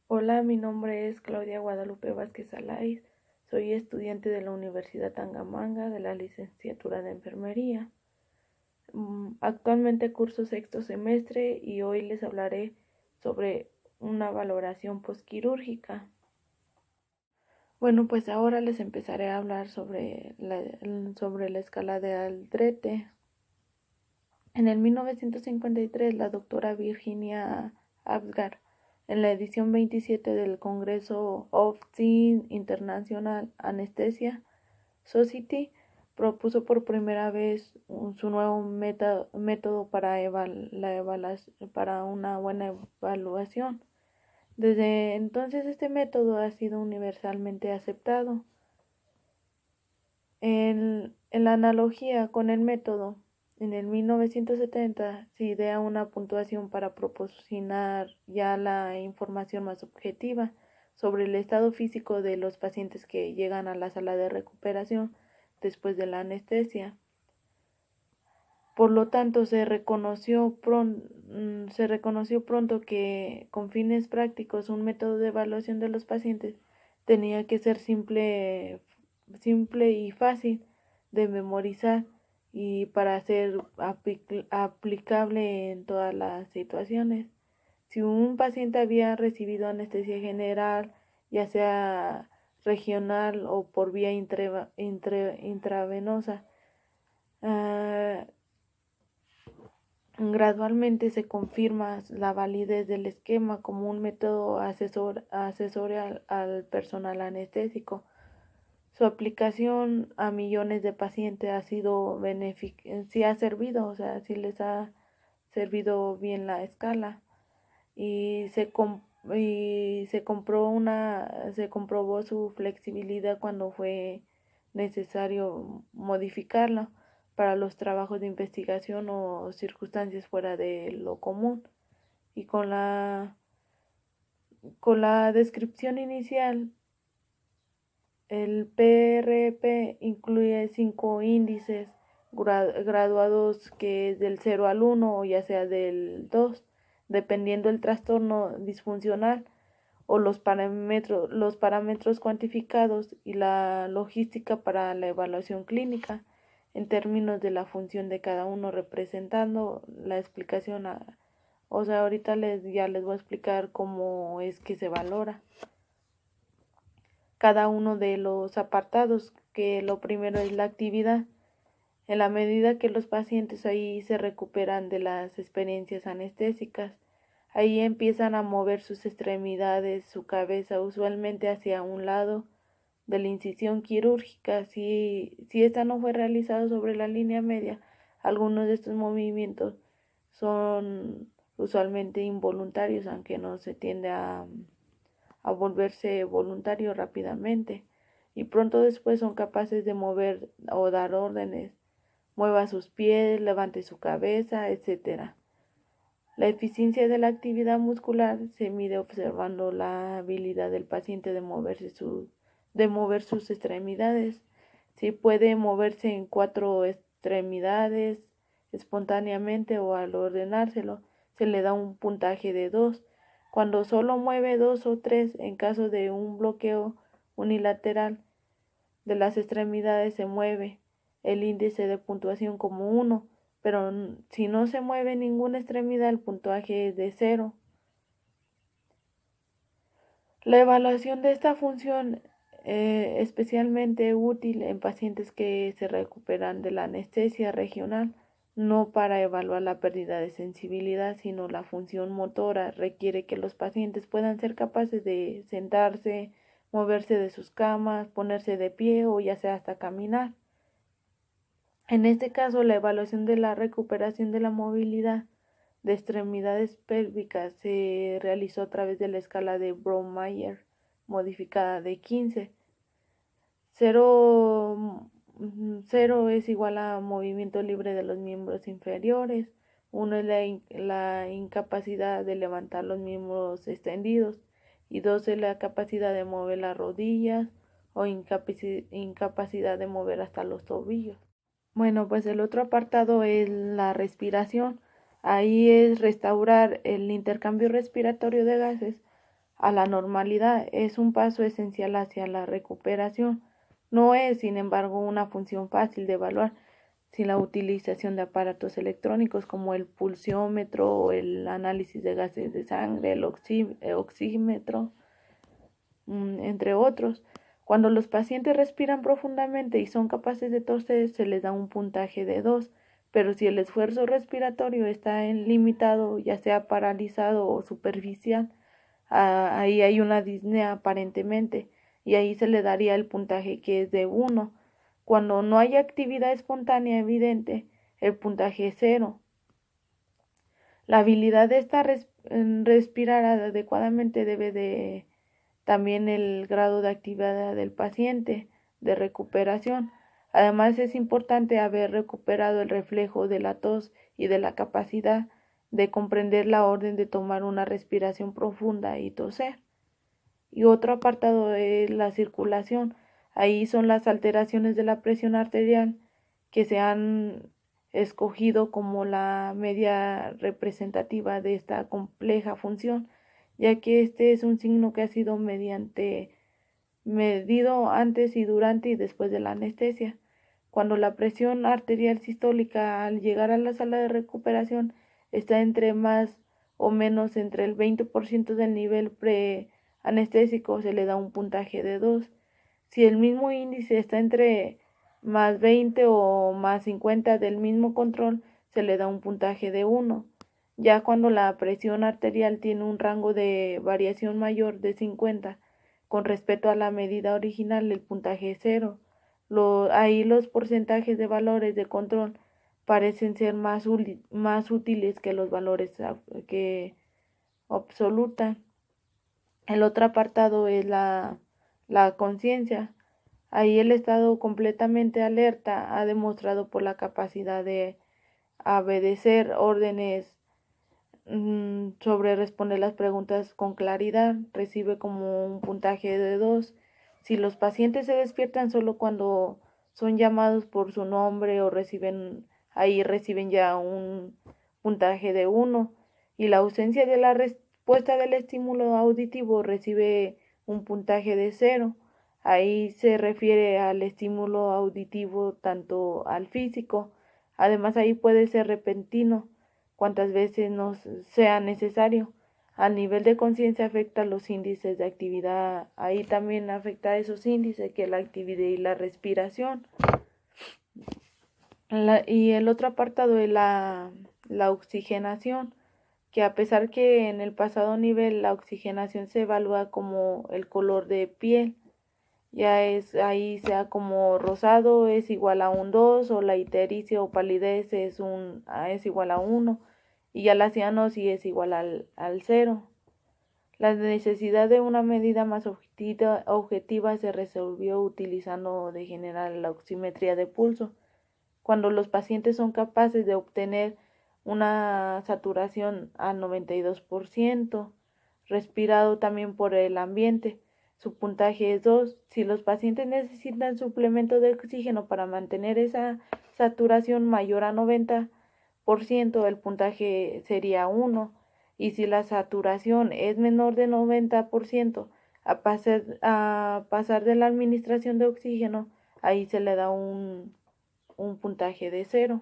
Hola, mi nombre es Claudia Guadalupe Vázquez Alaiz. Soy estudiante de la Universidad Tangamanga de la licenciatura de Enfermería. Actualmente curso sexto semestre y hoy les hablaré sobre una valoración postquirúrgica. Bueno, pues ahora les empezaré a hablar sobre la escala de Aldrete. En el 1953, la doctora Virginia Apgar, en la edición 27 del Congreso of the International Anesthesia Society, propuso por primera vez su nuevo método para una buena evaluación. Desde entonces este método ha sido universalmente aceptado. En la analogía con el método, en el 1970 se idea una puntuación para proporcionar ya la información más objetiva sobre el estado físico de los pacientes que llegan a la sala de recuperación después de la anestesia. Por lo tanto, se reconoció pronto que con fines prácticos un método de evaluación de los pacientes tenía que ser simple y fácil de memorizar y para ser aplicable en todas las situaciones. Si un paciente había recibido anestesia general, ya sea regional o por vía intravenosa, gradualmente se confirma la validez del esquema como un método asesor al personal anestésico. Su aplicación a millones de pacientes ha sido benéfica, sí ha servido, o sea, sí les ha servido bien la escala y se comprobó su flexibilidad cuando fue necesario modificarla para los trabajos de investigación o circunstancias fuera de lo común. Y con la descripción inicial, el PRP incluye 5 índices graduados, que es del 0 al 1 o ya sea del 2, dependiendo del trastorno disfuncional o los parámetros cuantificados y la logística para la evaluación clínica en términos de la función de cada uno, representando la explicación. O sea, ahorita ya les voy a explicar cómo es que se valora cada uno de los apartados, que lo primero es la actividad. En la medida que los pacientes ahí se recuperan de las experiencias anestésicas, ahí empiezan a mover sus extremidades, su cabeza, usualmente hacia un lado de la incisión quirúrgica. Si esta no fue realizada sobre la línea media, algunos de estos movimientos son usualmente involuntarios, aunque no se tiende a volverse voluntario rápidamente, y pronto después son capaces de mover o dar órdenes. Mueva sus pies, levante su cabeza, etc. La eficiencia de la actividad muscular se mide observando la habilidad del paciente de mover sus extremidades. Si puede moverse en 4 extremidades espontáneamente o al ordenárselo, se le da un puntaje de 2. Cuando solo mueve 2 o 3, en caso de un bloqueo unilateral de las extremidades, se mueve el índice de puntuación como 1, pero si no se mueve ninguna extremidad, el puntaje es de 0. La evaluación de esta función es especialmente útil en pacientes que se recuperan de la anestesia regional, no para evaluar la pérdida de sensibilidad, sino la función motora. Requiere que los pacientes puedan ser capaces de sentarse, moverse de sus camas, ponerse de pie o ya sea hasta caminar. En este caso, la evaluación de la recuperación de la movilidad de extremidades pélvicas se realizó a través de la escala de Browne-Meyer modificada de 15. 0 es igual a movimiento libre de los miembros inferiores. 1 es la incapacidad de levantar los miembros extendidos. Y 2 es la capacidad de mover las rodillas o incapacidad de mover hasta los tobillos. Bueno, pues el otro apartado es la respiración. Ahí es restaurar el intercambio respiratorio de gases a la normalidad. Es un paso esencial hacia la recuperación. No es, sin embargo, una función fácil de evaluar sin la utilización de aparatos electrónicos como el pulsiómetro o el análisis de gases de sangre, el oxímetro, entre otros. Cuando los pacientes respiran profundamente y son capaces de toser, se les da un puntaje de 2, pero si el esfuerzo respiratorio está limitado, ya sea paralizado o superficial, ahí hay una disnea aparentemente, y ahí se le daría el puntaje que es de 1. Cuando no hay actividad espontánea evidente, el puntaje es 0. La habilidad de respirar adecuadamente debe de también el grado de actividad del paciente de recuperación. Además, es importante haber recuperado el reflejo de la tos y de la capacidad de comprender la orden de tomar una respiración profunda y toser. Y otro apartado es la circulación. Ahí son las alteraciones de la presión arterial que se han escogido como la media representativa de esta compleja función, ya que este es un signo que ha sido medido antes y durante y después de la anestesia. Cuando la presión arterial sistólica al llegar a la sala de recuperación está entre más o menos entre el 20% del nivel preanestésico, se le da un puntaje de 2. Si el mismo índice está entre más 20 o más 50 del mismo control, se le da un puntaje de 1. Ya cuando la presión arterial tiene un rango de variación mayor de 50 con respecto a la medida original, el puntaje es 0. Ahí los porcentajes de valores de control parecen ser más útiles que los valores que absolutan. El otro apartado es la conciencia. Ahí el estado completamente alerta ha demostrado por la capacidad de obedecer órdenes sobre responder las preguntas con claridad. Recibe como un puntaje de 2. Si los pacientes se despiertan solo cuando son llamados por su nombre o reciben ya un puntaje de 1. Y la ausencia de la respuesta del estímulo auditivo recibe un puntaje de 0. Ahí se refiere al estímulo auditivo tanto al físico. Además, ahí puede ser repentino cuantas veces nos sea necesario. Al nivel de conciencia afecta los índices de actividad. Ahí también afecta esos índices que la actividad y la respiración. Y el otro apartado es la oxigenación, que a pesar que en el pasado nivel la oxigenación se evalúa como el color de piel, ya es ahí sea como rosado es igual a un 2 o la ictericia o palidez es igual a 1 y ya la cianosis es igual al 0. La necesidad de una medida más objetiva se resolvió utilizando de general la oximetría de pulso. Cuando los pacientes son capaces de obtener una saturación al 92%, respirado también por el ambiente, su puntaje es 2. Si los pacientes necesitan suplemento de oxígeno para mantener esa saturación mayor a 90%, el puntaje sería 1. Y si la saturación es menor de 90%, a pasar de la administración de oxígeno, ahí se le da un puntaje de 0.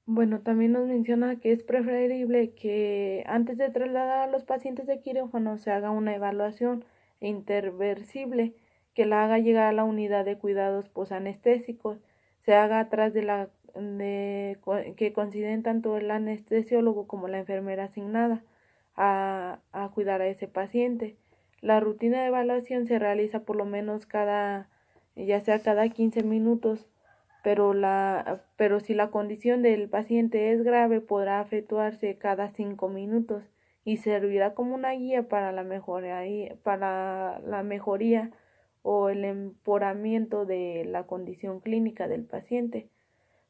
Bueno, también nos menciona que es preferible que antes de trasladar a los pacientes de quirófano se haga una evaluación interversible que la haga llegar a la unidad de cuidados posanestésicos, se haga atrás que consideren tanto el anestesiólogo como la enfermera asignada a cuidar a ese paciente. La rutina de evaluación se realiza por lo menos ya sea cada 15 minutos, pero si la condición del paciente es grave podrá efectuarse cada 5 minutos y servirá como una guía para la mejoría o el empeoramiento de la condición clínica del paciente.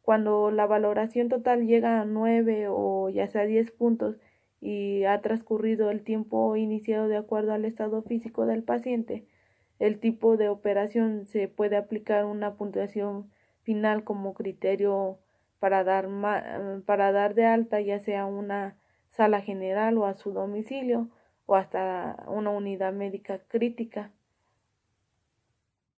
Cuando la valoración total llega a 9 o ya sea 10 puntos y ha transcurrido el tiempo iniciado de acuerdo al estado físico del paciente, el tipo de operación se puede aplicar una puntuación final como criterio para dar de alta ya sea una sala general o a su domicilio o hasta una unidad médica crítica.